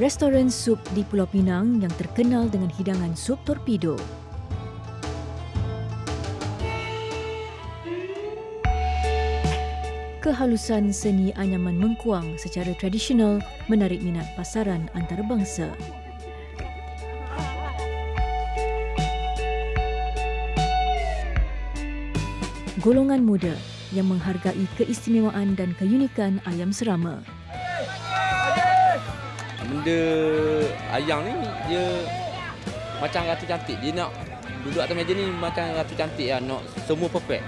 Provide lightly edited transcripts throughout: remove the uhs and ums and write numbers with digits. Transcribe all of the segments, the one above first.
Restoran sup di Pulau Pinang yang terkenal dengan hidangan sup torpedo. Kehalusan seni anyaman mengkuang secara tradisional menarik minat pasaran antarabangsa. Golongan muda yang menghargai keistimewaan dan keunikan ayam serama. Benda ayam ni dia macam ratu cantik. Dia nak duduk atas meja ni macam ratu cantik lah. Nak semua perfect.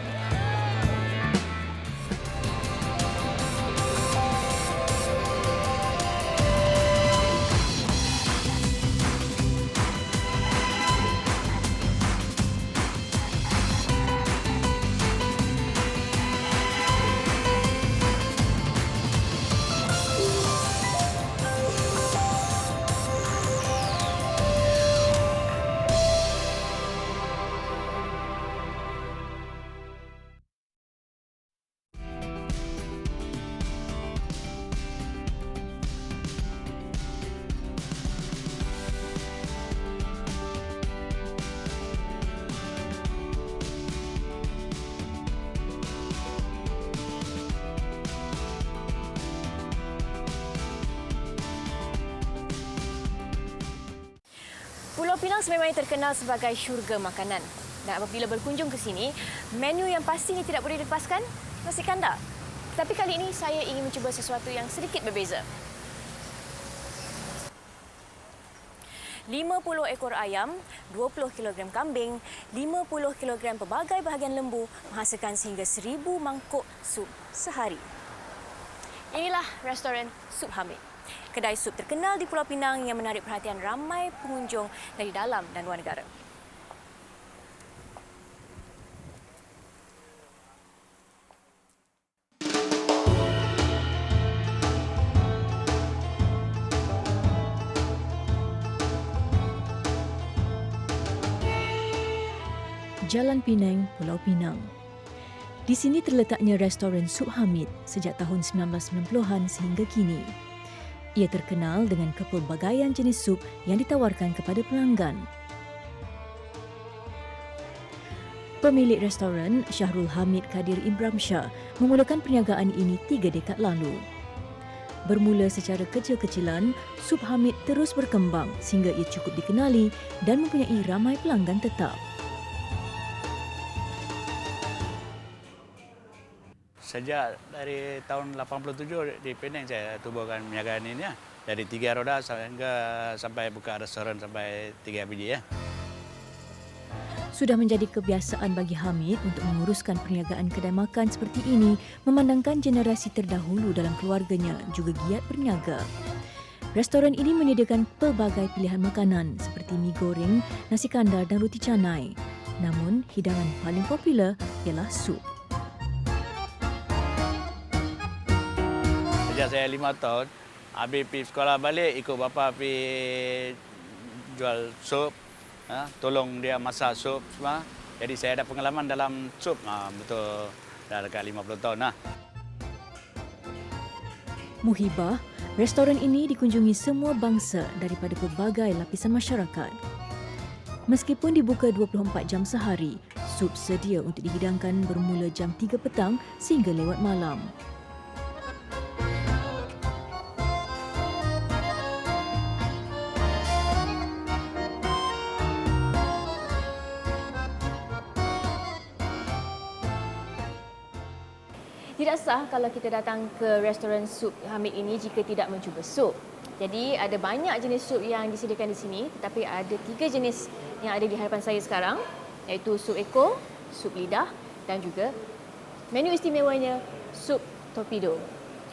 Pulau Pinang sememangnya terkenal sebagai syurga makanan. Dan apabila berkunjung ke sini, menu yang pastinya tidak boleh dilepaskan, nasi kandar. Tapi kali ini saya ingin mencuba sesuatu yang sedikit berbeza. 50 ekor ayam, 20 kg kambing, 50 kg pelbagai bahagian lembu menghasilkan sehingga 1000 mangkuk sup sehari. Inilah restoran Sup Hamid. Kedai sup terkenal di Pulau Pinang yang menarik perhatian ramai pengunjung dari dalam dan luar negara. Jalan Pinang, Pulau Pinang. Di sini terletaknya restoran Sup Hamid sejak tahun 1990-an sehingga kini. Ia terkenal dengan kepelbagaian jenis sup yang ditawarkan kepada pelanggan. Pemilik restoran, Syahrul Hamid Kadir Ibram Shah, memulakan perniagaan ini 3 dekad lalu. Bermula secara kecil-kecilan, Sup Hamid terus berkembang sehingga ia cukup dikenali dan mempunyai ramai pelanggan tetap. Sejak dari tahun 87 di Penang saya tubuhkan perniagaan ini ya. Dari 3 roda sampai buka restoran sampai 3 biji ya. Sudah menjadi kebiasaan bagi Hamid untuk menguruskan perniagaan kedai makan seperti ini, memandangkan generasi terdahulu dalam keluarganya juga giat berniaga. Restoran ini menyediakan pelbagai pilihan makanan seperti mi goreng, nasi kandar dan roti canai. Namun, hidangan paling popular ialah sup. Sejak saya 5 tahun, habis pergi sekolah balik, ikut bapa pergi jual sup, tolong dia masak sup semua. Jadi saya ada pengalaman dalam sup, betul dah dekat 50 tahun. Muhibah, restoran ini dikunjungi semua bangsa daripada pelbagai lapisan masyarakat. Meskipun dibuka 24 jam sehari, sup sedia untuk dihidangkan bermula jam 3 petang sehingga lewat malam. Tidak sah kalau kita datang ke restoran Sup Hamid ini jika tidak mencuba sup. Jadi ada banyak jenis sup yang disediakan di sini, tetapi ada 3 jenis yang ada di hadapan saya sekarang, iaitu sup ekor, sup lidah dan juga menu istimewanya sup torpedo.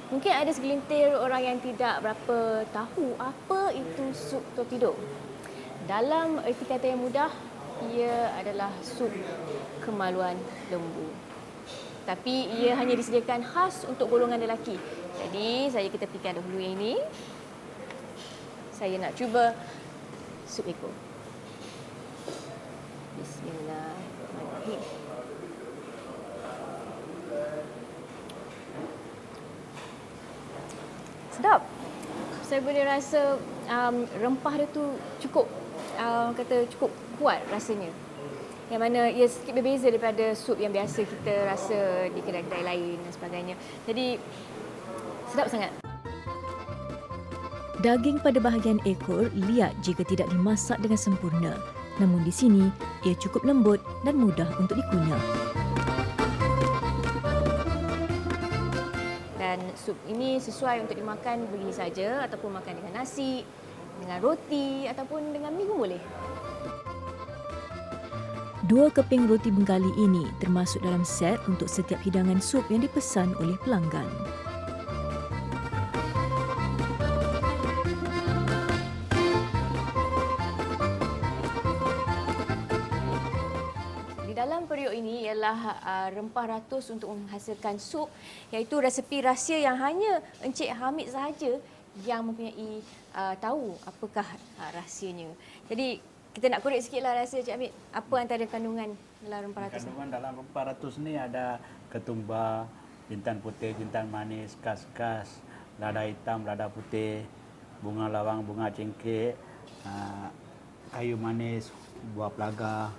Mungkin ada segelintir orang yang tidak berapa tahu apa itu sup torpedo. Dalam erti kata yang mudah, ia adalah sup kemaluan lembu. Tapi ia hanya disediakan khas untuk golongan lelaki. Jadi saya kita fikirkan dahulu yang ini. Saya nak cuba sup ekor. Bismillahirrahmanirrahim. Sedap. Saya boleh rasa rempah dia tu cukup cukup kuat rasanya. Yang mana ia sikit berbeza daripada sup yang biasa kita rasa di kedai-kedai lain dan sebagainya. Jadi sedap sangat. Daging pada bahagian ekor liat jika tidak dimasak dengan sempurna. Namun di sini, ia cukup lembut dan mudah untuk dikunyah. Dan sup ini sesuai untuk dimakan begini saja ataupun makan dengan nasi, dengan roti ataupun dengan mi pun boleh. 2 keping roti Bengali ini termasuk dalam set untuk setiap hidangan sup yang dipesan oleh pelanggan. Di dalam periuk ini ialah rempah ratus untuk menghasilkan sup, iaitu resepi rahsia yang hanya Encik Hamid sahaja yang mempunyai tahu apakah rahsianya. Jadi kita nak korek sikitlah rahsia Encik Hamid. Apa antara kandungan dalam rempah ratus ni? Kandungan dalam rempah ratus ni ada ketumbar, jintan putih, jintan manis, kas-kas, lada hitam, lada putih, bunga lawang, bunga cengkeh, kayu manis, buah pelaga,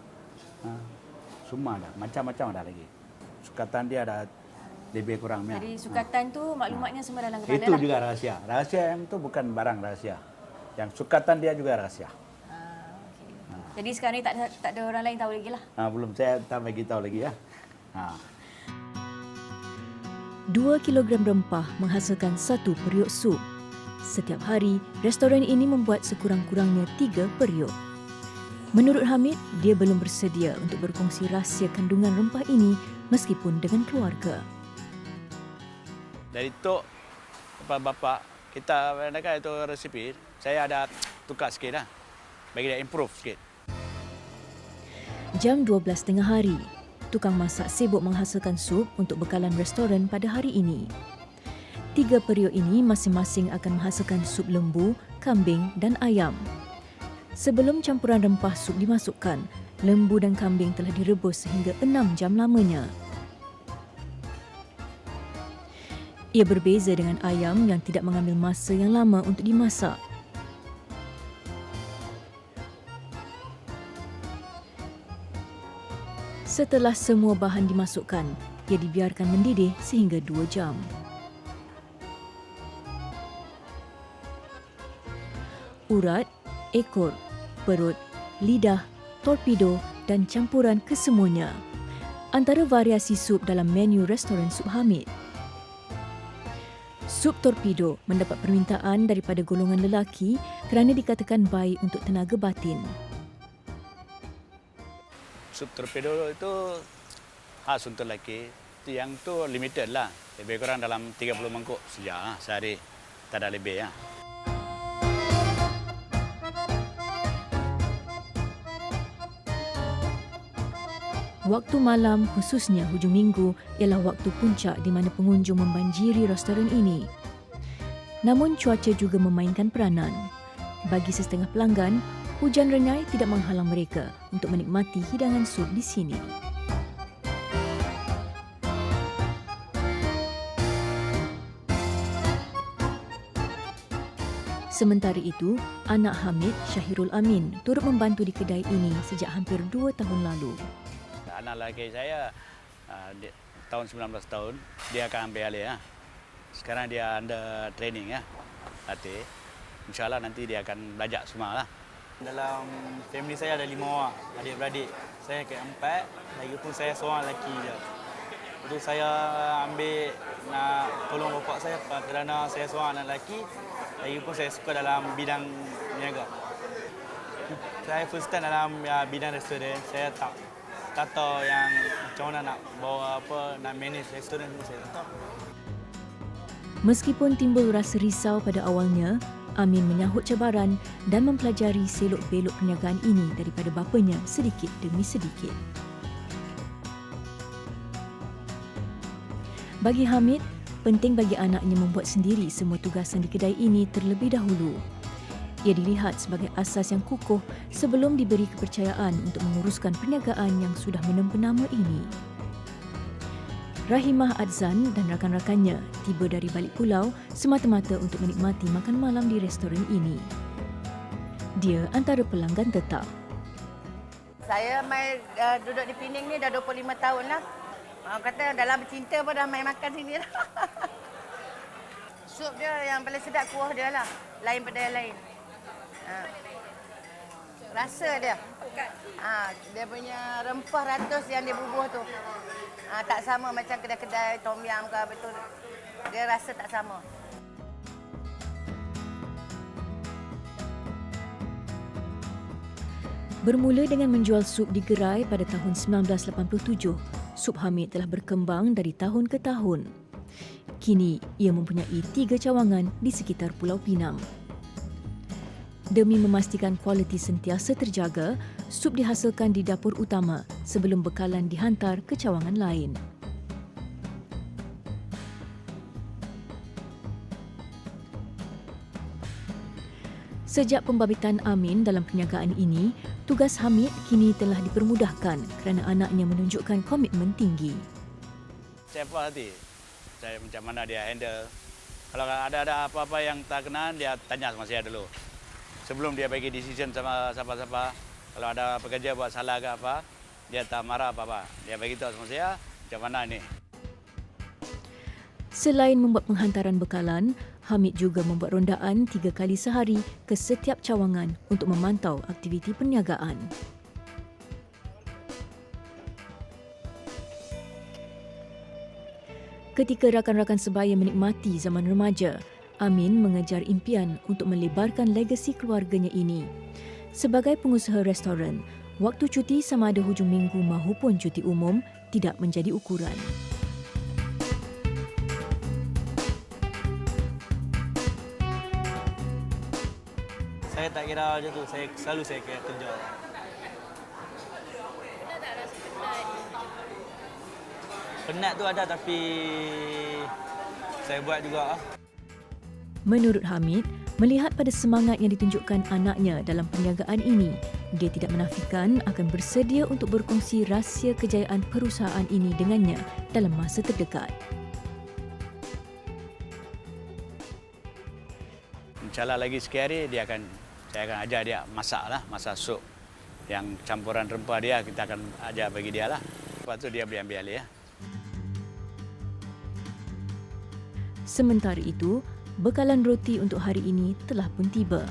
semua ada. Macam-macam ada lagi. Sukatan dia ada lebih kurang. Jadi sukatan tu maklumatnya semua dalam kepala Itu lah. juga rahasia. Rahasia yang itu bukan barang rahasia. Yang sukatan dia juga rahasia. Okay. Jadi sekarang ni tak ada orang lain tahu lagi lah. Belum, saya tak bagi tahu lagi ya. 2 kilogram rempah menghasilkan 1 periuk sup. Setiap hari, restoran ini membuat sekurang-kurangnya 3 periuk. Menurut Hamid, dia belum bersedia untuk berkongsi rahsia kandungan rempah ini meskipun dengan keluarga. Dari tu bapa kita kadang-kadang itu resipi, saya ada tukar sikit lah. Bagi dia improve sikit. Jam 12 tengah hari, tukang masak sibuk menghasilkan sup untuk bekalan restoran pada hari ini. 3 periuk ini masing-masing akan menghasilkan sup lembu, kambing dan ayam. Sebelum campuran rempah sup dimasukkan, lembu dan kambing telah direbus sehingga 6 jam lamanya. Ia berbeza dengan ayam yang tidak mengambil masa yang lama untuk dimasak. Setelah semua bahan dimasukkan, ia dibiarkan mendidih sehingga 2 jam. Urat, ekor, perut, lidah, torpedo dan campuran kesemuanya. Antara variasi sup dalam menu restoran Sup Hamid. Sup torpedo mendapat permintaan daripada golongan lelaki kerana dikatakan baik untuk tenaga batin. Sup torpedo itu khas untuk lelaki. Yang tu limited lah. Lebih kurang dalam 30 mangkuk saja sehari. Tak ada lebih ya. Waktu malam, khususnya hujung minggu, ialah waktu puncak di mana pengunjung membanjiri restoran ini. Namun cuaca juga memainkan peranan. Bagi setengah pelanggan, hujan rengai tidak menghalang mereka untuk menikmati hidangan sup di sini. Sementara itu, anak Hamid, Syahirul Amin, turut membantu di kedai ini sejak hampir 2 tahun lalu. Anak lelaki saya tahun 19 tahun, dia akan ambil alih. Sekarang dia under training ya, latih. InsyaAllah nanti dia akan belajar semua lah. Dalam family saya ada 5 orang, adik-beradik. Saya keempat, lagi pun saya seorang lelaki je. Itu saya ambil nak tolong bapak saya kerana saya seorang anak lelaki. Lagi pun saya suka dalam bidang niaga. Saya first time dalam bidang restoran, saya tak tahu yang macam mana nak bawa nak manage restoran ni, saya tak tahu. Meskipun timbul rasa risau pada awalnya, Amin menyahut cabaran dan mempelajari selok-belok perniagaan ini daripada bapanya sedikit demi sedikit. Bagi Hamid, penting bagi anaknya membuat sendiri semua tugasan di kedai ini terlebih dahulu. Ia dilihat sebagai asas yang kukuh sebelum diberi kepercayaan untuk menguruskan perniagaan yang sudah menempa nama ini. Rahimah Adzan dan rakan-rakannya tiba dari balik pulau semata-mata untuk menikmati makan malam di restoran ini. Dia antara pelanggan tetap. Saya duduk di Pening ni dah 25 tahun lah. Orang kata dalam bercinta pun dah main makan sini lah. Sup dia yang paling sedap, kuah dia lah. Lain pada yang lain. Rasa dia. Dia punya rempah ratus yang dia bubuh tu. Tak sama macam kedai-kedai tom yam ke apa tu. Dia rasa tak sama. Bermula dengan menjual sup di gerai pada tahun 1987, Sup Hamid telah berkembang dari tahun ke tahun. Kini, ia mempunyai 3 cawangan di sekitar Pulau Pinang. Demi memastikan kualiti sentiasa terjaga, sup dihasilkan di dapur utama sebelum bekalan dihantar ke cawangan lain. Sejak pembabitan Amin dalam perniagaan ini, tugas Hamid kini telah dipermudahkan kerana anaknya menunjukkan komitmen tinggi. Saya puas hati. Saya macam mana dia handle. Kalau ada apa-apa yang tak kena, dia tanya sama saya dulu. Sebelum dia bagi decision sama siapa-siapa. Kalau ada pekerja buat salah ke apa, dia tak marah apa-apa. Dia bagi tahu sama saya, macam mana ini. Selain membuat penghantaran bekalan, Hamid juga membuat rondaan 3 kali sehari ke setiap cawangan untuk memantau aktiviti perniagaan. Ketika rakan-rakan sebaya menikmati zaman remaja, Amin mengejar impian untuk melebarkan legasi keluarganya ini. Sebagai pengusaha restoran, waktu cuti sama ada hujung minggu mahupun cuti umum tidak menjadi ukuran. Saya tak kira macam tu. Selalu saya kira kerja. Penat tu ada tapi saya buat juga. Menurut Hamid, melihat pada semangat yang ditunjukkan anaknya dalam perniagaan ini, dia tidak menafikan akan bersedia untuk berkongsi rahsia kejayaan perusahaan ini dengannya dalam masa terdekat. InsyaAllah lagi sikit hari saya akan ajar dia masak sup. Yang campuran rempah dia kita akan ajar bagi dia lah. Lepas tu dia boleh ambil alih ya. Sementara itu, bekalan roti untuk hari ini telah pun tiba.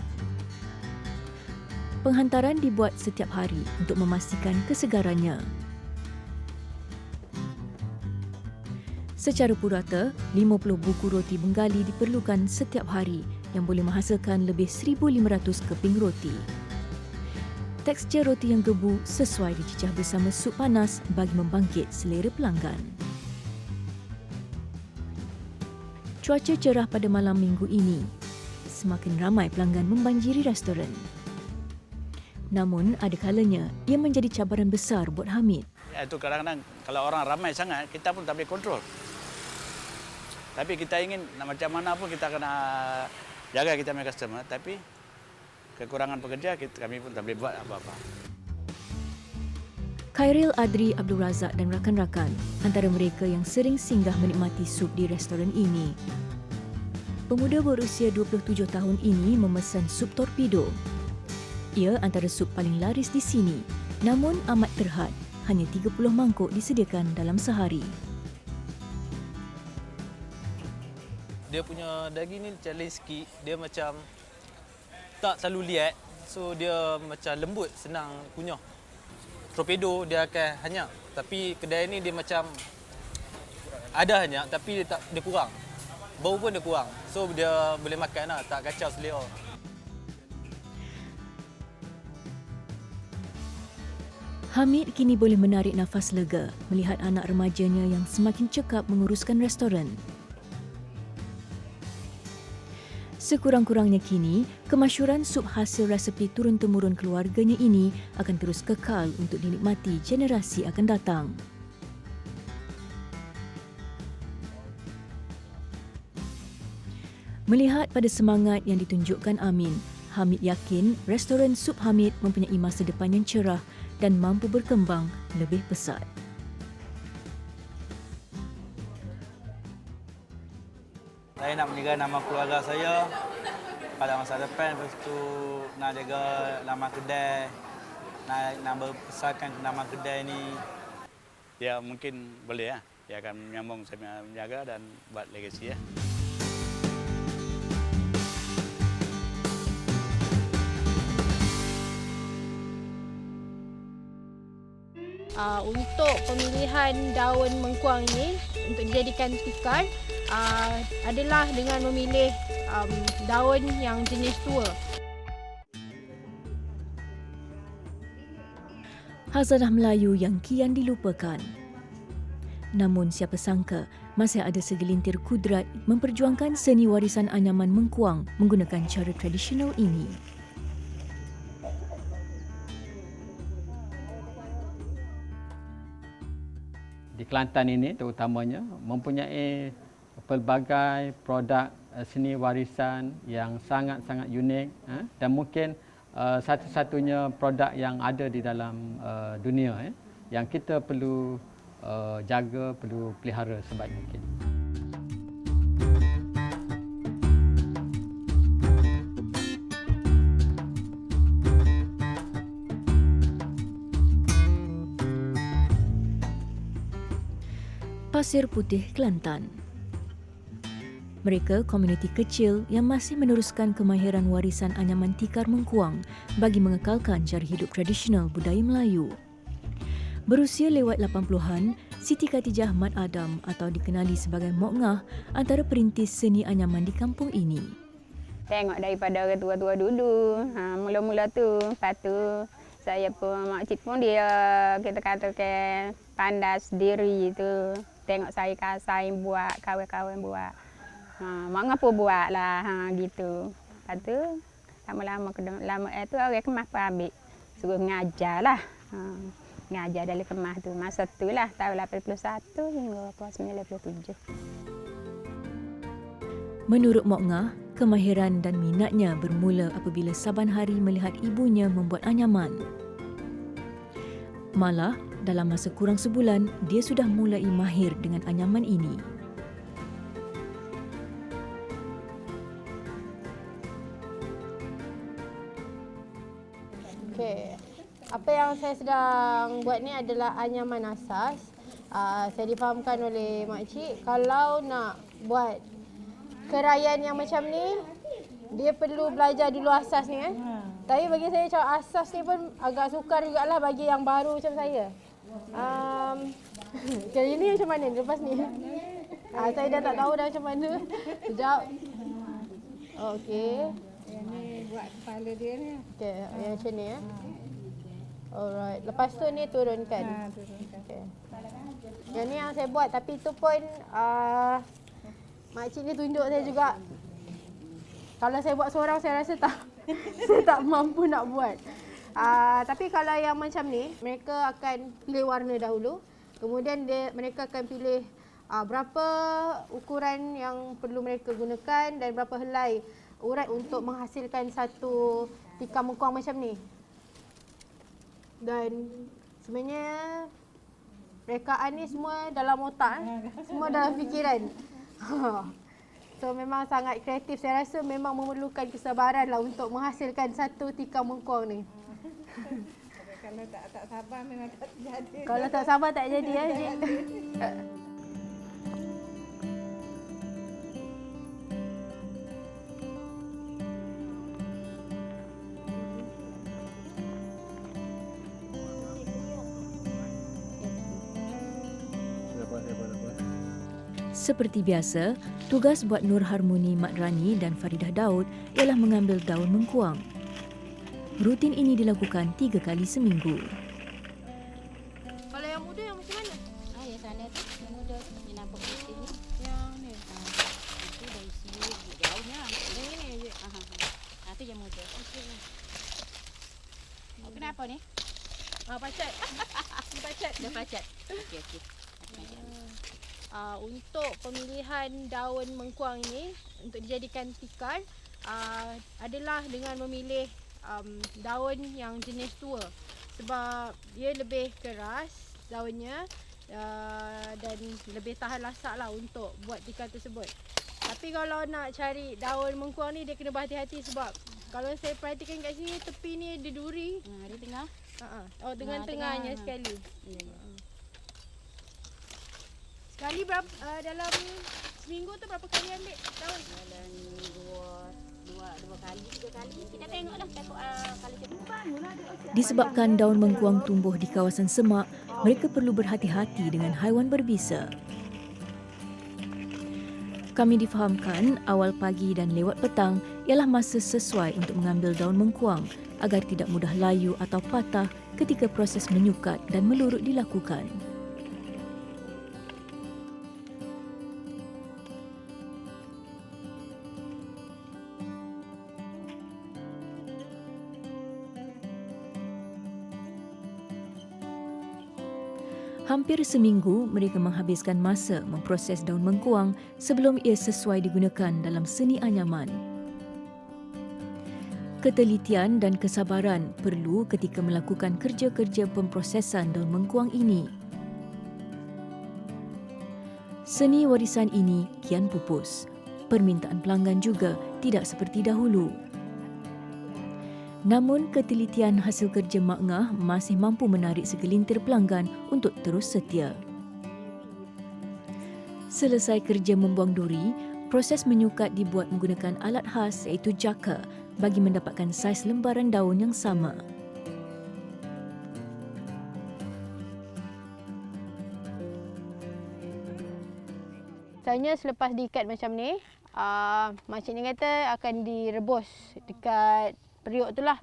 Penghantaran dibuat setiap hari untuk memastikan kesegarannya. Secara purata, 50 buku roti Bengali diperlukan setiap hari yang boleh menghasilkan lebih 1,500 keping roti. Tekstur roti yang gebu sesuai dicicah bersama sup panas bagi membangkit selera pelanggan. Cuaca cerah pada malam minggu ini. Semakin ramai pelanggan membanjiri restoran. Namun, ada kalanya ia menjadi cabaran besar buat Hamid. Itu kadang-kadang kalau orang ramai sangat, kita pun tak boleh kontrol. Tapi kita ingin macam mana pun kita kena jaga kita punya customer. Tapi kekurangan pekerja, kami pun tak boleh buat apa-apa. Khairil Adri Abdul Razak dan rakan-rakan antara mereka yang sering singgah menikmati sup di restoran ini. Pemuda berusia 27 tahun ini memesan sup torpedo. Ia antara sup paling laris di sini, namun amat terhad. Hanya 30 mangkuk disediakan dalam sehari. Dia punya daging ni challenge sikit. Dia macam tak terlalu liat. So dia macam lembut, senang kunyah. Torpedo dia akan hanyak. Tapi kedai ni dia macam ada hanyak tapi dia kurang. Bau pun dia kurang. So dia boleh makan lah, tak kacau selera. Hamid kini boleh menarik nafas lega melihat anak remajanya yang semakin cekap menguruskan restoran. Sekurang-kurangnya kini, kemasyhuran sup hasil resepi turun-temurun keluarganya ini akan terus kekal untuk dinikmati generasi akan datang. Melihat pada semangat yang ditunjukkan Amin, Hamid yakin restoran Sup Hamid mempunyai masa depan yang cerah dan mampu berkembang lebih pesat. saya nak menjaga nama keluarga saya pada masa depan. Lepas tu nak jaga nama kedai, nak berbesarkan nama kedai ni. Ya mungkin boleh ya. Dia akan menyambung saya menjaga dan buat legasi ya. Untuk pemilihan daun mengkuang ini untuk dijadikan tikar adalah dengan memilih daun yang jenis tua. Khazanah Melayu yang kian dilupakan. Namun siapa sangka masih ada segelintir kudrat memperjuangkan seni warisan anyaman mengkuang menggunakan cara tradisional ini. Di Kelantan ini terutamanya mempunyai pelbagai produk seni warisan yang sangat-sangat unik dan mungkin satu-satunya produk yang ada di dalam dunia yang kita perlu jaga, perlu pelihara sebaik mungkin. Pasir Putih, Kelantan. Mereka komuniti kecil yang masih meneruskan kemahiran warisan anyaman tikar mengkuang bagi mengekalkan cara hidup tradisional budaya Melayu. Berusia lewat 80-an, Siti Khatijah Mat Adam atau dikenali sebagai Mok Ngah antara perintis seni anyaman di kampung ini. Tengok daripada orang tua-tua dulu, mula-mula tu, lepas tu saya pun, makcik pun dia kita katakan pandai sendiri tu. Tengok saya kasai buat, kawan-kawan buat. Mak ngah pun buat lah, gitu. Lepas tu, lama-lama tu orang kemas pun ambil. Suruh mengajar lah. Mengajar dalam kemas tu. Masa tu lah, tahun 81 hingga 97. Menurut Mok Ngah, kemahiran dan minatnya bermula apabila saban hari melihat ibunya membuat anyaman. Malah, dalam masa kurang sebulan, dia sudah mulai mahir dengan anyaman ini. Okey. Apa yang saya sedang buat ni adalah anyaman asas. Saya difahamkan oleh makcik, kalau nak buat kerayaan yang macam ni, dia perlu belajar dulu asas ni. Tapi bagi saya macam asas ni pun agak sukar jugalah bagi yang baru macam saya. Kali ni macam mana lepas ni? Saya dah tak tahu dah macam mana. Sekejap. Okey. Yang ni buat kepala dia ni. Okey, yang macam ni Alright. Lepas tu ni turunkan. Turunkan. Okey. Yang ni yang saya buat, tapi tu pun makcik ni tunjuk saya juga. Kalau saya buat seorang saya rasa saya tak mampu nak buat. Tapi kalau yang macam ni, mereka akan pilih warna dahulu. Kemudian mereka akan pilih berapa ukuran yang perlu mereka gunakan dan berapa helai urat untuk menghasilkan satu tikar mengkuang macam ni. Dan sebenarnya rekaan ni semua dalam otak, semua dalam fikiran. So memang sangat kreatif. Saya rasa memang memerlukan kesabaran lah untuk menghasilkan satu tikar mengkuang ni. Kalau tak sabar memang tak jadi. Kalau tak sabar tak jadi Seperti biasa, tugas buat Nur Harmoni Mat Rani dan Faridah Daud ialah mengambil daun mengkuang. Rutin ini dilakukan 3 kali seminggu. Kalau yang muda yang macam mana? Yang sana tu, yang muda tu, yang nampak putih ni. Yang ni. Itu dari sini, jauhnya. Ini je. Itu yang muda. Kenapa ni? Pacat. Pacat. Dah pacat. Okey. Untuk pemilihan daun mengkuang ini untuk dijadikan tikar adalah dengan memilih daun yang jenis tua, sebab dia lebih keras daunnya dan lebih tahan lasak lah untuk buat tikar tersebut. Tapi kalau nak cari daun mengkuang ni dia kena berhati-hati sebab kalau saya perhatikan kat sini tepi ni ada duri. Di tengah. Oh, dengan tengahnya sekali. Ya. Sekali berapa dalam seminggu tu berapa kali ambil daun? Dalam dua kali, 3 kali. Kita tengoklah kalau cepat mula dia. Disebabkan daun mengkuang tumbuh di kawasan semak, mereka perlu berhati-hati dengan haiwan berbisa. Kami difahamkan awal pagi dan lewat petang ialah masa sesuai untuk mengambil daun mengkuang agar tidak mudah layu atau patah ketika proses menyukat dan melurut dilakukan. Hampir seminggu mereka menghabiskan masa memproses daun mengkuang sebelum ia sesuai digunakan dalam seni anyaman. Ketelitian dan kesabaran perlu ketika melakukan kerja-kerja pemprosesan daun mengkuang ini. Seni warisan ini kian pupus. Permintaan pelanggan juga tidak seperti dahulu. Namun, ketelitian hasil kerja Mak Ngah masih mampu menarik segelintir pelanggan untuk terus setia. Selesai kerja membuang duri, proses menyukat dibuat menggunakan alat khas iaitu jaka bagi mendapatkan saiz lembaran daun yang sama. Biasanya selepas diikat macam ni, makciknya kata akan direbus dekat periuk tu lah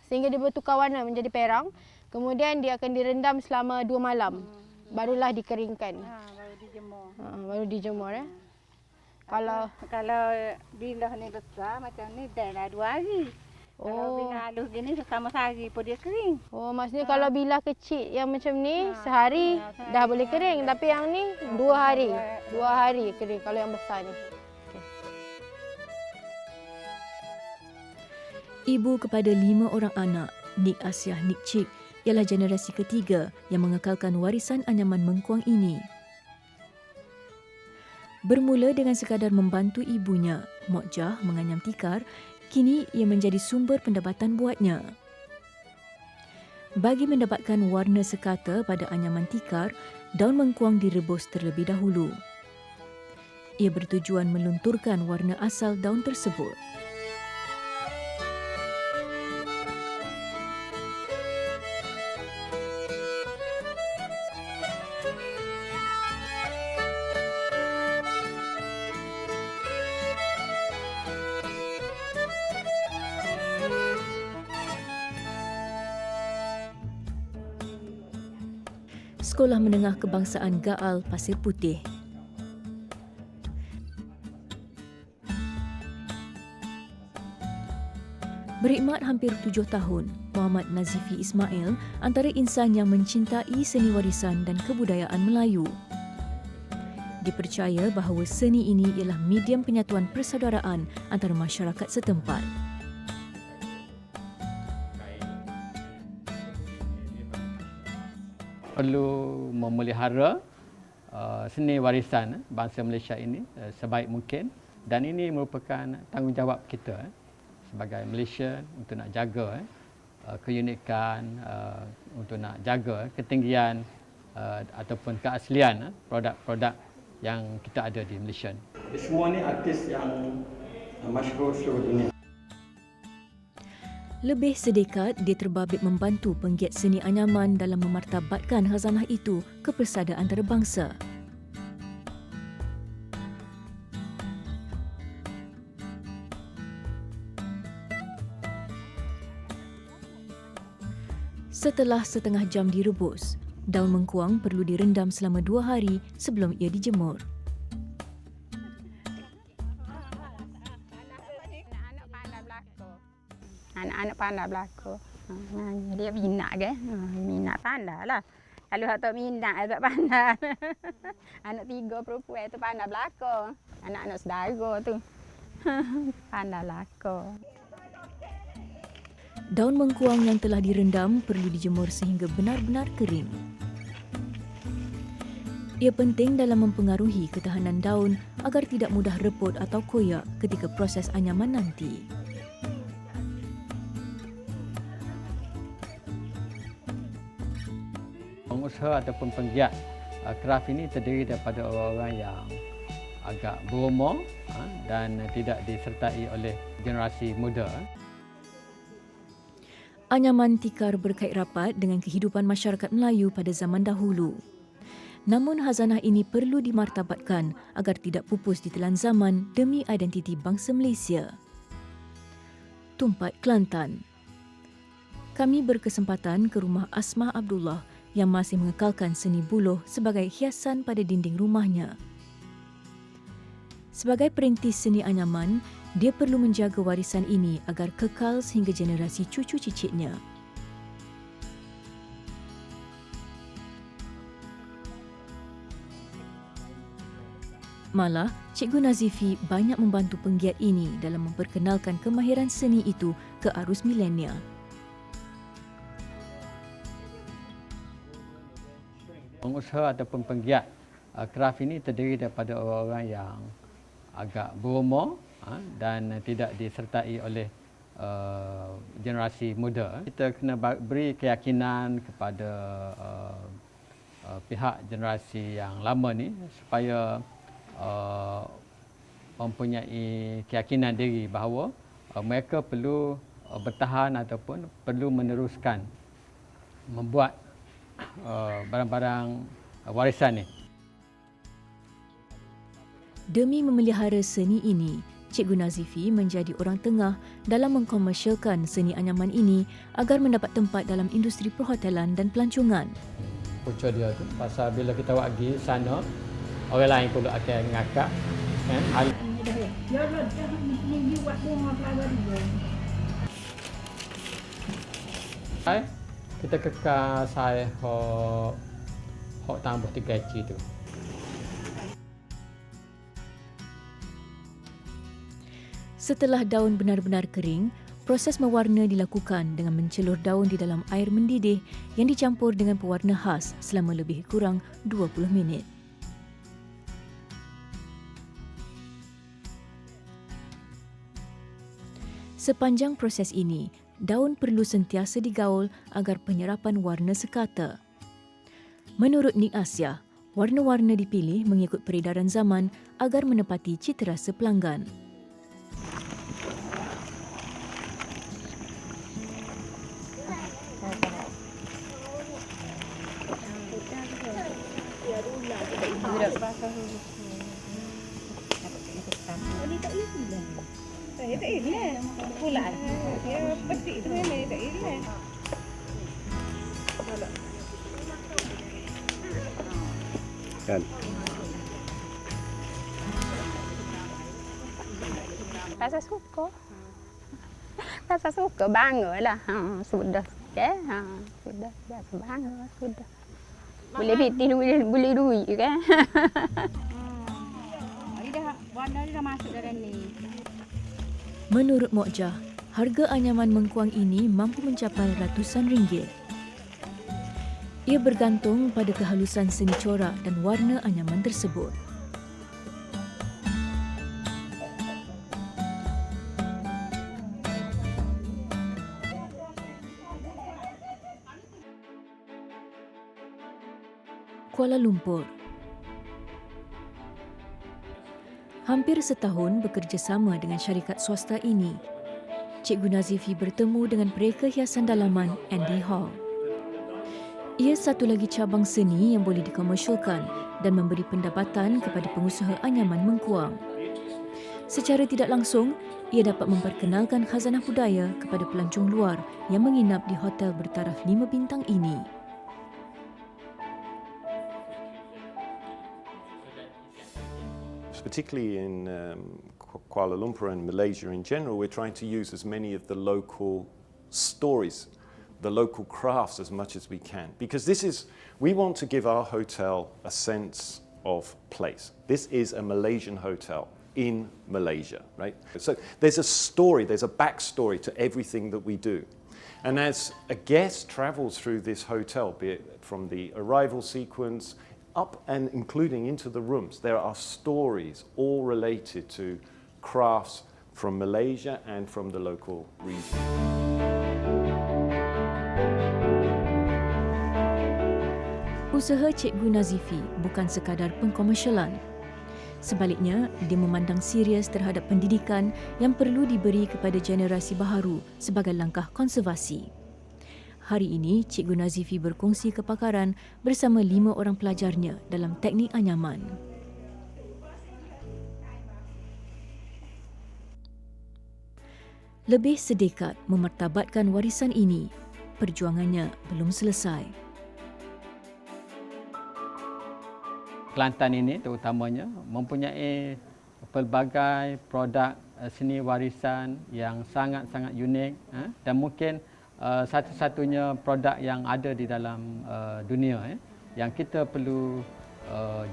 sehingga dia bertukar warna menjadi perang. Kemudian dia akan direndam selama 2 malam. Barulah dikeringkan. Baru dijemur. Baru dijemur Kalau bilah ni besar macam ni dah 2 hari. Kalau bilah halus gini sama sehari pun dia kering. Oh, maksudnya kalau bilah kecil yang macam ni sehari dah boleh kering, tapi yang ni 2 hari. 2 hari kering kalau yang besar ni. Ibu kepada 5 orang anak, Nik Asyah Nik Cik, ialah generasi ketiga yang mengekalkan warisan anyaman mengkuang ini. Bermula dengan sekadar membantu ibunya, Mok Jah menganyam tikar, kini ia menjadi sumber pendapatan buatnya. Bagi mendapatkan warna sekata pada anyaman tikar, daun mengkuang direbus terlebih dahulu. Ia bertujuan melunturkan warna asal daun tersebut. Sekolah Menengah Kebangsaan Gaal, Pasir Putih. Berkhidmat hampir 7 tahun, Muhammad Nazifi Ismail antara insan yang mencintai seni warisan dan kebudayaan Melayu. Dipercaya bahawa seni ini ialah medium penyatuan persaudaraan antara masyarakat setempat. Perlu memelihara seni warisan bangsa Malaysia ini sebaik mungkin, dan ini merupakan tanggungjawab kita sebagai Malaysia untuk nak jaga keunikan, untuk nak jaga ketinggian ataupun keaslian produk-produk yang kita ada di Malaysia. Semua ni artis yang masyhur seluruh dunia. Lebih sedekat, dia terbabit membantu penggiat seni anyaman dalam memartabatkan khazanah itu ke persada antarabangsa. Setelah setengah jam direbus, daun mengkuang perlu direndam selama 2 hari sebelum ia dijemur. Anak-anak pandai berlakon. Dia minat ke? Minat pandai lah. Kalau tak minat, tak pandai. Anak 3 perempuan tu pandai berlakon. Anak-anak saudara tu pandai berlakon. Daun mengkuang yang telah direndam perlu dijemur sehingga benar-benar kering. Ia penting dalam mempengaruhi ketahanan daun agar tidak mudah reput atau koyak ketika proses anyaman nanti. Pengusaha ataupun penggiat kraf ini terdiri daripada orang-orang yang agak berumur dan tidak disertai oleh generasi muda. Anyaman tikar berkait rapat dengan kehidupan masyarakat Melayu pada zaman dahulu. Namun khazanah ini perlu dimartabatkan agar tidak pupus ditelan zaman demi identiti bangsa Malaysia. Tumpat Kelantan. Kami berkesempatan ke rumah Asmah Abdullah yang masih mengekalkan seni buluh sebagai hiasan pada dinding rumahnya. Sebagai perintis seni anyaman, dia perlu menjaga warisan ini agar kekal sehingga generasi cucu cicitnya. Malah, Cikgu Nazifi banyak membantu penggiat ini dalam memperkenalkan kemahiran seni itu ke arus milenial. Pengusaha ataupun penggiat kraf ini terdiri daripada orang-orang yang agak berumur dan tidak disertai oleh generasi muda. Kita kena beri keyakinan kepada pihak generasi yang lama ni supaya mempunyai keyakinan diri bahawa mereka perlu bertahan ataupun perlu meneruskan membuat barang-barang warisan ni. Demi memelihara seni ini, Cikgu Nazifi menjadi orang tengah dalam mengkomersialkan seni anyaman ini agar mendapat tempat dalam industri perhotelan dan pelancongan. Punca dia tu pasal bila kita buat pergi sana, orang lain pun akan ngakak kan. Kita kekal saya hok tambah 3 inci tu. Setelah daun benar-benar kering, proses mewarna dilakukan dengan mencelur daun di dalam air mendidih yang dicampur dengan pewarna khas selama lebih kurang 20 minit. Sepanjang proses ini, daun perlu sentiasa digaul agar penyerapan warna sekata. Menurut Nik Asia, warna-warna dipilih mengikut peredaran zaman agar menepati citarasa pelanggan. Kan. Rasa suka. Rasa suka, banggalah. Sudah. Okay? Sudah. Biasa bangga. Sudah. Boleh bitin, boleh duit kan. Warna dia dah masuk dalam ni. Menurut Mokjah, harga anyaman mengkuang ini mampu mencapai ratusan ringgit. Ia bergantung pada kehalusan seni corak dan warna anyaman tersebut. Kuala Lumpur. Hampir setahun bekerjasama dengan syarikat swasta ini, Cikgu Nazifi bertemu dengan pereka hiasan dalaman Andy Hall. Ia satu lagi cabang seni yang boleh dikomersialkan dan memberi pendapatan kepada pengusaha anyaman mengkuang. Secara tidak langsung, ia dapat memperkenalkan khazanah budaya kepada pelancong luar yang menginap di hotel bertaraf 5 bintang ini. Particularly in Kuala Lumpur and Malaysia in general, we're trying to use as many of the local stories, the local crafts as much as we can. Because we want to give our hotel a sense of place. This is a Malaysian hotel in Malaysia, right? So there's a story, there's a backstory to everything that we do. And as a guest travels through this hotel, be it from the arrival sequence, up and including into the rooms, there are stories all related to crafts from Malaysia and from the local region. Usaha Cikgu Nazifi bukan sekadar pengkomersialan. Sebaliknya, dia memandang serius terhadap pendidikan yang perlu diberi kepada generasi baharu sebagai langkah konservasi. Hari ini, Cikgu Nazifi berkongsi kepakaran bersama 5 orang pelajarnya dalam teknik anyaman. Lebih sedekat memartabatkan warisan ini, perjuangannya belum selesai. Kelantan ini terutamanya mempunyai pelbagai produk seni warisan yang sangat-sangat unik dan mungkin satu-satunya produk yang ada di dalam dunia yang kita perlu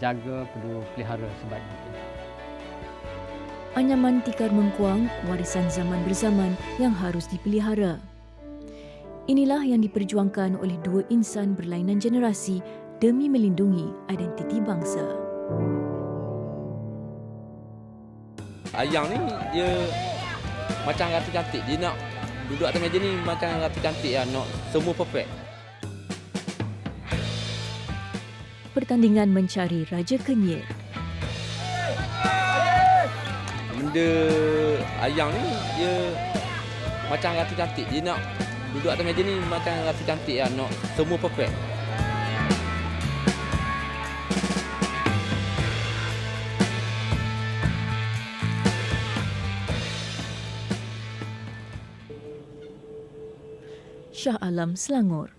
jaga, perlu pelihara sebaik mungkin. Anyaman tikar mengkuang, warisan zaman berzaman yang harus dipelihara. Inilah yang diperjuangkan oleh 2 insan berlainan generasi demi melindungi identiti bangsa. Ayang ni dia macam ratu cantik. Dia nak duduk atas meja ni macam ratu cantik lah. Nak semua perfect. Pertandingan mencari Raja Kenyir. Benda Ayang ni dia macam ratu cantik. Dia nak duduk atas meja ni macam ratu cantik lah. Nak semua perfect. Shah Alam, Selangor.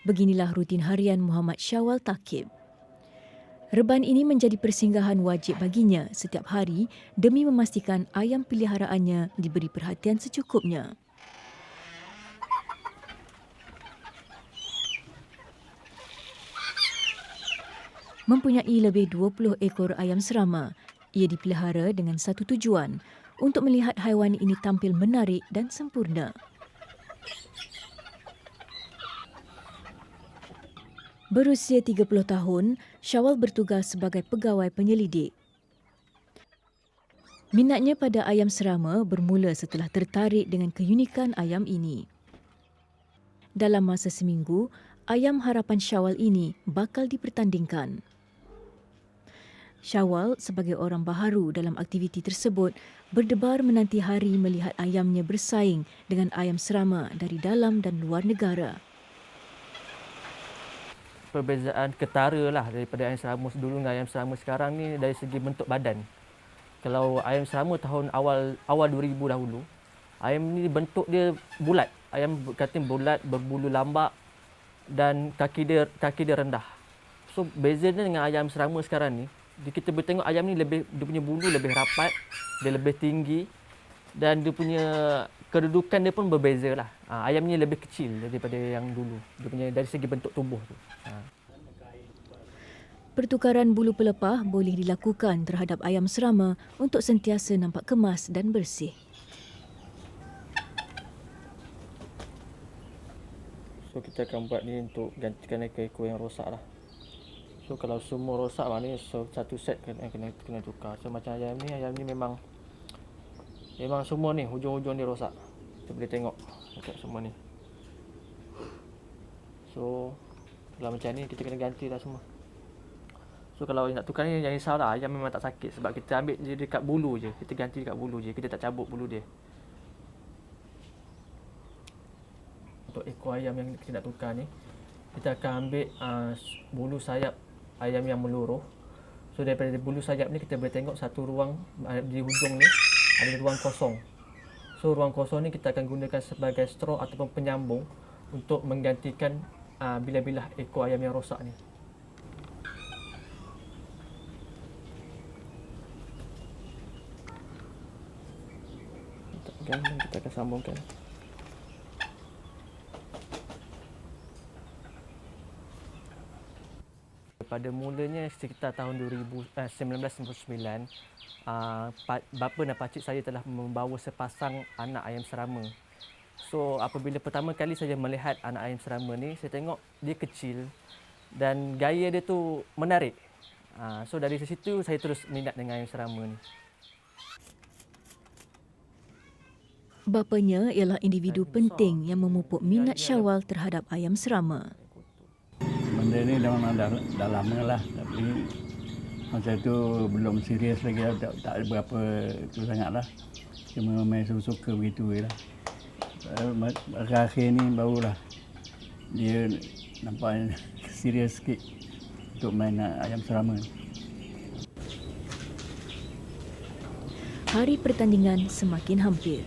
Beginilah rutin harian Muhammad Syawal Takib. Reban ini menjadi persinggahan wajib baginya setiap hari demi memastikan ayam peliharaannya diberi perhatian secukupnya. Mempunyai lebih 20 ekor ayam serama, ia dipelihara dengan satu tujuan, untuk melihat haiwan ini tampil menarik dan sempurna. Berusia 30 tahun, Syawal bertugas sebagai pegawai penyelidik. Minatnya pada ayam serama bermula setelah tertarik dengan keunikan ayam ini. Dalam masa seminggu, ayam harapan Syawal ini bakal dipertandingkan. Syawal sebagai orang baharu dalam aktiviti tersebut berdebar menanti hari melihat ayamnya bersaing dengan ayam serama dari dalam dan luar negara. Perbezaan ketara lah daripada ayam serama dulu dengan ayam serama sekarang ni dari segi bentuk badan. Kalau ayam serama tahun awal 2000 dahulu, ayam ni bentuk dia bulat. Ayam kata bulat, berbulu lambak dan kaki dia rendah. So bezanya dengan ayam serama sekarang ni, kita boleh tengok ayam ni dia punya bulu lebih rapat, dia lebih tinggi dan dia punya kedudukan dia pun berbeza lah. Ayam ni lebih kecil daripada yang dulu. Dia punya dari segi bentuk tubuh tu. Pertukaran bulu pelepah boleh dilakukan terhadap ayam serama untuk sentiasa nampak kemas dan bersih. So kita akan buat ni untuk gantikan ekor-ekor yang rosak lah. So kalau semua rosak maknanya satu set kena tukar. So macam ayam ni memang semua ni hujung-hujung dia rosak. Kita boleh tengok dekat semua ni. So kalau macam ni kita kena ganti dah semua. So kalau nak tukar ni jangan risau lah, ayam memang tak sakit sebab kita ambil je dekat bulu je. Kita ganti dekat bulu je, kita tak cabut bulu dia. Untuk ekor ayam yang kita nak tukar ni, kita akan ambil bulu sayap ayam yang meluruh. So daripada bulu sayap ni kita boleh tengok satu ruang di hujung ni ada ruang kosong. So ruang kosong ni kita akan gunakan sebagai straw ataupun penyambung untuk menggantikan bilah-bilah ekor ayam yang rosak ni. Kita akan sambungkan. Pada mulanya sekitar tahun 1999, bapa dan pakcik saya telah membawa sepasang anak ayam serama So apabila pertama kali saya melihat anak ayam serama ni, saya tengok dia kecil dan gaya dia tu menarik. So dari situ saya terus minat dengan ayam serama ni. Bapanya ialah individu penting yang memupuk minat Syawal terhadap ayam serama. Benda ni dah lama lah, tapi masa tu belum serius lagi lah, tak berapa tu sangat lah. Cuma main suka begitu je lah. Akhir ni barulah dia nampak serius sikit untuk main ayam serama. Hari pertandingan semakin hampir.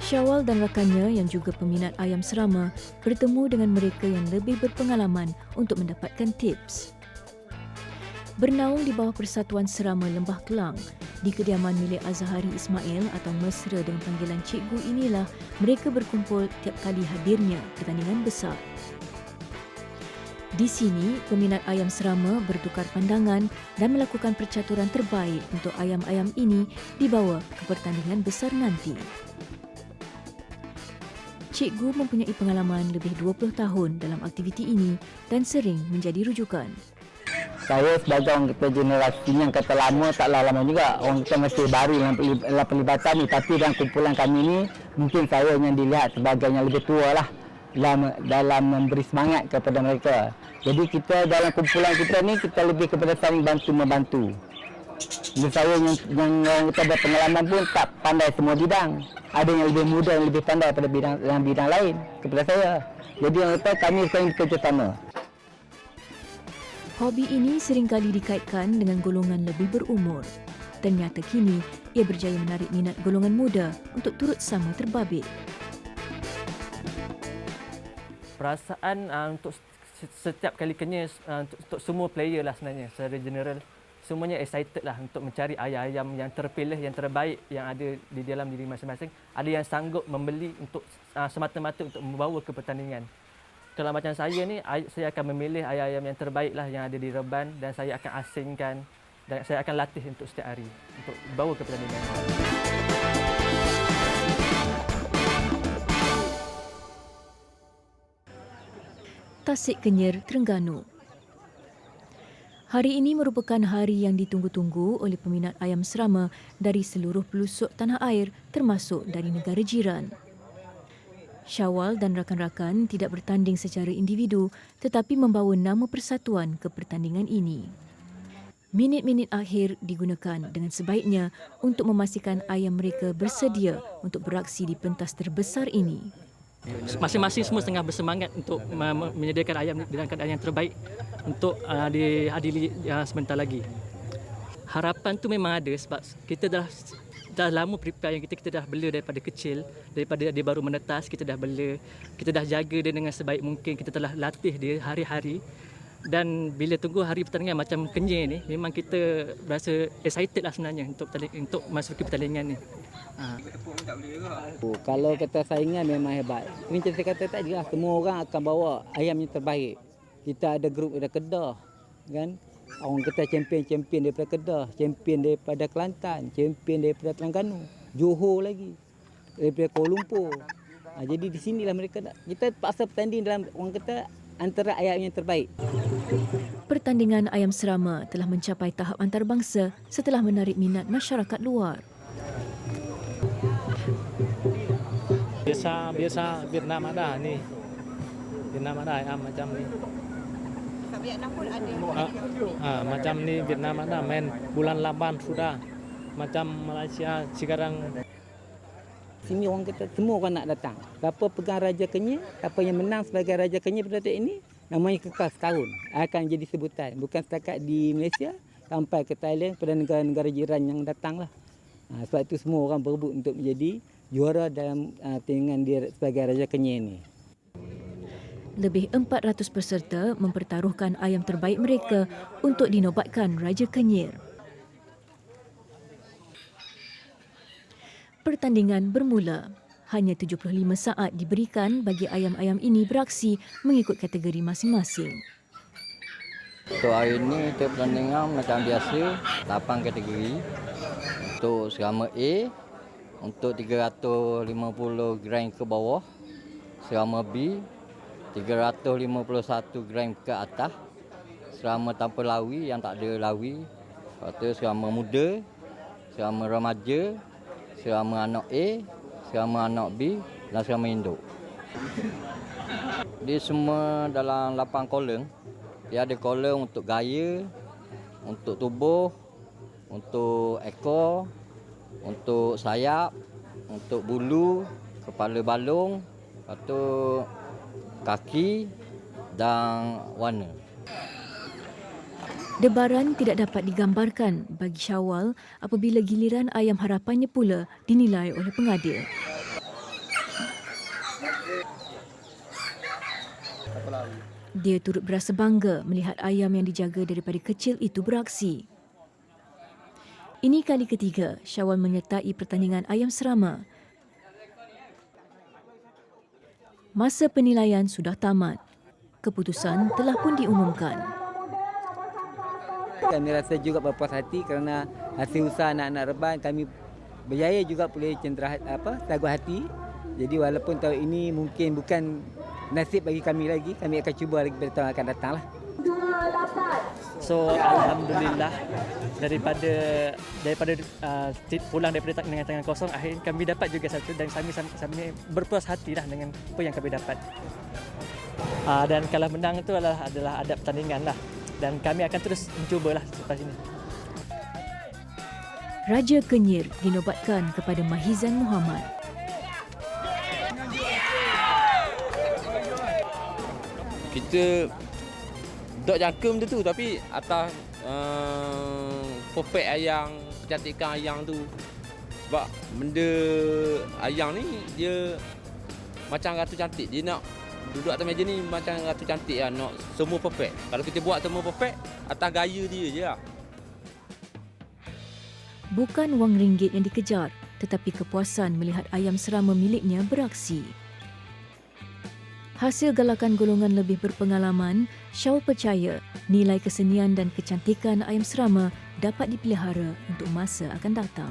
Syawal dan rakannya yang juga peminat ayam serama bertemu dengan mereka yang lebih berpengalaman untuk mendapatkan tips. Bernaung di bawah Persatuan Serama Lembah Kelang, di kediaman milik Azhari Ismail atau mesra dengan panggilan cikgu inilah mereka berkumpul tiap kali hadirnya pertandingan besar. Di sini, peminat ayam serama bertukar pandangan dan melakukan percaturan terbaik untuk ayam-ayam ini dibawa ke pertandingan besar nanti. Cikgu mempunyai pengalaman lebih 20 tahun dalam aktiviti ini dan sering menjadi rujukan. Saya sebagai orang kata generasi yang kata lama, taklah lama juga. Orang kita masih baru dalam pelibatan ni. Tapi dalam kumpulan kami ni, mungkin saya yang dilihat sebagai yang lebih tua lah dalam memberi semangat kepada mereka. Jadi kita dalam kumpulan kita ni, kita lebih kepada saling bantu-membantu. Dan saya yang kita berpengalaman pun tak pandai semua bidang. Ada yang lebih muda, yang lebih pandai pada bidang lain kepada saya. Jadi yang kata kami sering bekerja sama. Hobi ini seringkali dikaitkan dengan golongan lebih berumur. Ternyata kini ia berjaya menarik minat golongan muda untuk turut sama terbabit. Perasaan untuk setiap kali kenyah untuk semua player lah sebenarnya secara general. Semuanya excited lah untuk mencari ayam-ayam yang terpilih, yang terbaik yang ada di dalam diri masing-masing. Ada yang sanggup membeli untuk semata-mata untuk membawa ke pertandingan. Kalau macam saya ni, saya akan memilih ayam-ayam yang terbaik lah yang ada di reban dan saya akan asingkan dan saya akan latih untuk setiap hari untuk bawa ke pertandingan. Tasik Kenyir, Terengganu. Hari ini merupakan hari yang ditunggu-tunggu oleh peminat ayam serama dari seluruh pelosok tanah air termasuk dari negara jiran. Syawal dan rakan-rakan tidak bertanding secara individu tetapi membawa nama persatuan ke pertandingan ini. Minit-minit akhir digunakan dengan sebaiknya untuk memastikan ayam mereka bersedia untuk beraksi di pentas terbesar ini. Masing-masing semua tengah bersemangat untuk menyediakan ayam dalam keadaan yang terbaik untuk dihadiri sebentar lagi. Harapan tu memang ada sebab kita dah lama prepare yang kita dah bela daripada kecil, daripada dia baru menetas kita dah bela, kita dah jaga dia dengan sebaik mungkin, kita telah latih dia hari-hari. Dan bila tunggu hari pertandingan macam Kenyir ni, memang kita rasa excited lah sebenarnya untuk masuk ke pertandingan ni. Kalau kata saingan memang hebat. Ini macam saya kata tadi lah, semua orang akan bawa ayam yang terbaik. Kita ada grup dari Kedah, kan? Orang kata champion daripada Kedah, champion daripada Kelantan, champion daripada Terengganu, Johor lagi, daripada Kuala Lumpur. Jadi di sinilah mereka kita paksa bertanding dalam orang kata antara ayam yang terbaik. Pertandingan ayam serama telah mencapai tahap antarabangsa setelah menarik minat masyarakat luar. Biasa Vietnam ada ni. Vietnam ada ayam macam ni. Vietnam pun ada. Macam ni Vietnam ada main bulan 8 sudah. Macam Malaysia sekarang. Sini orang kata semua orang nak datang. Siapa pegang Raja Kenyir, siapa yang menang sebagai Raja Kenyir pada detik ini, namanya kekal setahun. Akan jadi sebutan. Bukan setakat di Malaysia, sampai ke Thailand, pada negara-negara jiran yang datang lah. Sebab itu semua orang berebut untuk menjadi juara dalam pertandingan dia sebagai Raja Kenyir ini. Lebih 400 peserta mempertaruhkan ayam terbaik mereka untuk dinobatkan Raja Kenyir. Pertandingan bermula. Hanya 75 saat diberikan bagi ayam-ayam ini beraksi mengikut kategori masing-masing. Untuk hari ini kita pertandingan macam biasa 8 kategori. Untuk serama A untuk 350 gram ke bawah, serama B 351 gram ke atas, serama tanpa lawi yang tak ada lawi, lepas tu serama muda, serama remaja, serama anak A, serama anak B dan serama induk. Dia semua dalam 8 kolom. Dia ada kolom untuk gaya, untuk tubuh, untuk ekor, untuk sayap, untuk bulu, kepala balung, lepas tu kaki dan warna. Debaran tidak dapat digambarkan bagi Syawal apabila giliran ayam harapannya pula dinilai oleh pengadil. Dia turut berasa bangga melihat ayam yang dijaga daripada kecil itu beraksi. Ini kali ketiga Syawal menyertai pertandingan ayam serama. Masa penilaian sudah tamat. Keputusan telah pun diumumkan. Kami rasa juga berpuas hati kerana hasil usaha anak-anak reban kami berjaya juga boleh taguh hati. Jadi walaupun tahun ini mungkin bukan nasib bagi kami lagi, kami akan cuba lagi pada tahun akan datang lah. So alhamdulillah daripada pulang daripada dengan tangan kosong, akhirnya kami dapat juga satu dan kami berpuas hati lah dengan apa yang kami dapat. Dan kalah menang itu adalah adab pertandingan lah, dan kami akan terus mencubalah selepas ini. Raja Kenyir dinobatkan kepada Mahizan Muhammad. Kita tak jangka benda tu, tapi atas perfect ayang, kecantikan ayang tu. Sebab benda ayang ni dia macam ratu cantik. Dia nak duduk atas meja ni macam ratu cantik lah. Nak semua perfect. Kalau kita buat semua perfect, atas gaya dia je lah. Bukan wang ringgit yang dikejar, tetapi kepuasan melihat ayam serama miliknya beraksi. Hasil galakan golongan lebih berpengalaman, Syawal percaya nilai kesenian dan kecantikan ayam serama dapat dipelihara untuk masa akan datang.